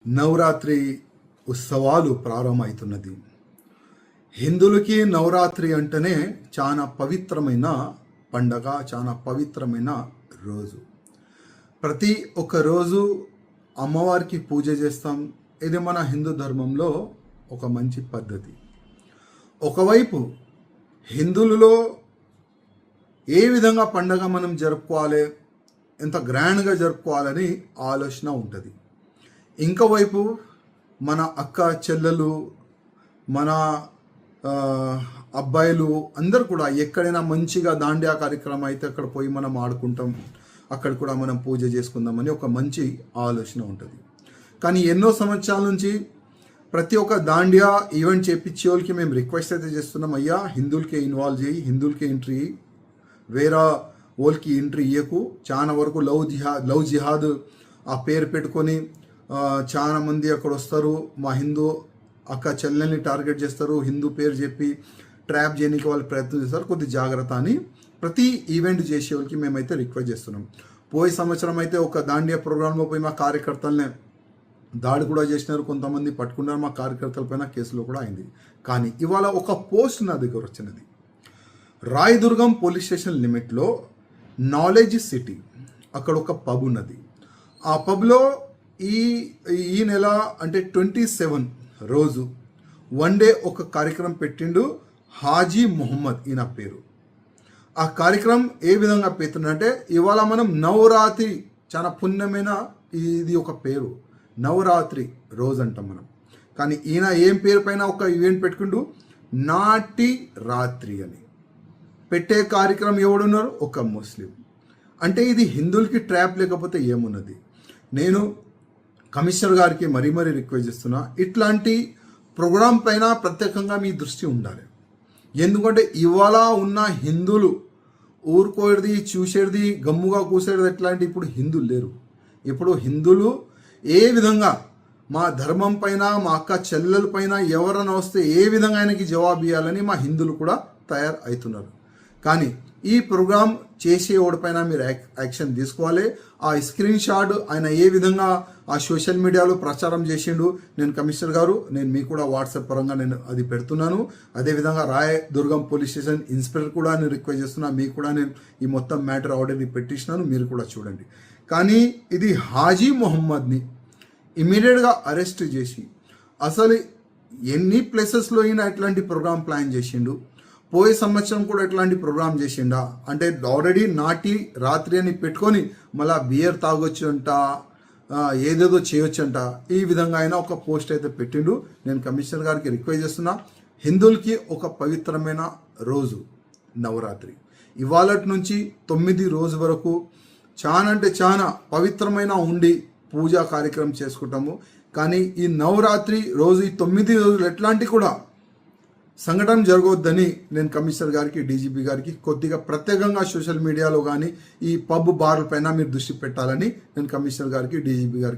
నవరాత్రి ఉత్సవాలు ప్రారంభమవుతున్నది. హిందువులకి నవరాత్రి అంటేనే చాలా పవిత్రమైన పండగ, చాలా పవిత్రమైన రోజు. ప్రతి ఒక్క రోజు అమ్మవారికి పూజ చేస్తాం. ఇది మన హిందూ ధర్మంలో ఒక మంచి పద్ధతి. ఒకవైపు హిందువులలో ఏ విధంగా పండగ మనం జరుపుకోవాలి, ఎంత గ్రాండ్గా జరుపుకోవాలని ఆలోచన ఉంటుంది. ఇంకోవైపు మన అక్క చెల్లెలు, మన అబ్బాయిలు అందరు కూడా ఎక్కడైనా మంచిగా దాండియా కార్యక్రమం అయితే అక్కడ పోయి మనం ఆడుకుంటాం, అక్కడ కూడా మనం పూజ చేసుకుందామని ఒక మంచి ఆలోచన ఉంటుంది. కానీ ఎన్నో సంవత్సరాల నుంచి ప్రతి ఒక్క దాండియా ఈవెంట్ చేపించే వాళ్ళకి మేము రిక్వెస్ట్ అయితే చేస్తున్నాం, అయ్యా హిందువులకే ఇన్వాల్వ్ చేయి, హిందువులకే ఎంట్రీ, వేరే వాళ్ళకి ఎంట్రీ ఇయ్యకు. చాలా వరకు లవ్ జిహాద్ ఆ పేరు పెట్టుకొని చాలా మంది అక్కడ వస్తారు, మా హిందూ అక్క చెల్లెల్ని టార్గెట్ చేస్తారు, హిందూ పేరు చెప్పి ట్రాప్ చేయడానికి వాళ్ళు ప్రయత్నం చేస్తారు. కొద్ది జాగ్రత్త అని ప్రతి ఈవెంట్ చేసే వాళ్ళకి మేమైతే రిక్వెస్ట్ చేస్తున్నాం. పోయే సంవత్సరం అయితే ఒక దాండియా ప్రోగ్రాంలో పోయి మా కార్యకర్తలనే దాడి కూడా చేసినారు, కొంతమంది పట్టుకున్నారు, మా కార్యకర్తల పైన కేసులో కూడా అయింది. కానీ ఇవాళ ఒక పోస్ట్ నా దగ్గర వచ్చినది. రాయదుర్గం పోలీస్ స్టేషన్ లిమిట్లో నాలెడ్జ్ సిటీ అక్కడ ఒక పబ్ ఉన్నది. ఆ పబ్లో ఈ నెల అంటే 27 రోజు వన్ డే ఒక కార్యక్రమం పెట్టిండు. హాజీ మొహమ్మద్ ఈయన పేరు. ఆ కార్యక్రమం ఏ విధంగా పెడుతుందంటే, ఇవాళ మనం నవరాత్రి చాలా పుణ్యమైన ఇది ఒక పేరు, నవరాత్రి రోజు అంటాం మనం. కానీ ఈయన ఏం పేరు పైన ఒక ఈవెంట్ పెట్టుకుంటూ నాటి రాత్రి అని పెట్టే కార్యక్రమం ఎవడున్నారు, ఒక ముస్లిం. అంటే ఇది హిందువులకి ట్రాప్ లేకపోతే ఏమున్నది. నేను కమిషనర్ గారికి మరీ రిక్వెస్ట్ చేస్తున్నా, ఇట్లాంటి ప్రోగ్రాం పైన ప్రత్యేకంగా మీ దృష్టి ఉండాలి. ఎందుకంటే ఇవాళ ఉన్న హిందువులు ఊరుకోయేది, చూసేది, గమ్ముగా కూసేది ఎట్లాంటి ఇప్పుడు హిందువులు లేరు. ఇప్పుడు హిందువులు ఏ విధంగా మా ధర్మం పైన, మా అక్క చెల్లెల పైన ఎవరైనా వస్తే ఏ విధంగా ఆయనకి జవాబు ఇవ్వాలని మా హిందువులు కూడా తయారు అవుతున్నారు. కానీ ఈ ప్రోగ్రాం చేసేవాడిపైన మీరు యాక్షన్ తీసుకోవాలి. ఆ స్క్రీన్ షాట్ ఆయన ఏ విధంగా ఆ సోషల్ మీడియాలో ప్రచారం చేసిండు, నేను కమిషనర్ గారు, నేను మీకు కూడా వాట్సాప్ పరంగా నేను అది పెడుతున్నాను. అదేవిధంగా రాయదుర్గం పోలీస్ స్టేషన్ ఇన్స్పెక్టర్ కూడా నేను రిక్వెస్ట్ చేస్తున్నా, మీకు కూడా నేను ఈ మొత్తం మ్యాటర్ ఆల్రెడీ పెట్టించినాను, మీరు కూడా చూడండి. కానీ ఇది హాజీ మొహమ్మద్ని ఇమీడియట్గా అరెస్ట్ చేసి, అసలు ఎన్ని ప్లేసెస్లో అయినా ఇట్లాంటి ప్రోగ్రామ్ ప్లాన్ చేసిండు, పోయే సంవత్సరం కూడా ఇట్లాంటి ప్రోగ్రామ్ చేసిండా అంటే ఆల్రెడీ నాటి రాత్రి అని పెట్టుకొని మళ్ళీ బియర్ తాగొచ్చు అంట, ఏదేదో చేయొచ్చు అంట. ఈ విధంగా అయినా ఒక పోస్ట్ అయితే పెట్టిండు. నేను కమిషనర్ గారికి రిక్వెస్ట్ చేస్తున్నా, హిందువులకి ఒక పవిత్రమైన రోజు నవరాత్రి. ఇవాళ నుంచి 9 రోజు వరకు చాలా అంటే చాలా పవిత్రమైన ఉండి పూజా కార్యక్రమం చేసుకుంటాము. కానీ ఈ నవరాత్రి రోజు, ఈ 9 రోజులు ఎట్లాంటి కూడా సంఘటన జరగవద్దని నేను కమిషనర్ గారికి, డీజీపీ గారికి కొద్దిగా ప్రత్యేకంగా సోషల్ మీడియాలో కానీ ఈ పబ్ బార్ల పైన మీరు దృష్టి పెట్టాలని నేను కమిషనర్ గారికి, డీజీపీ గారికి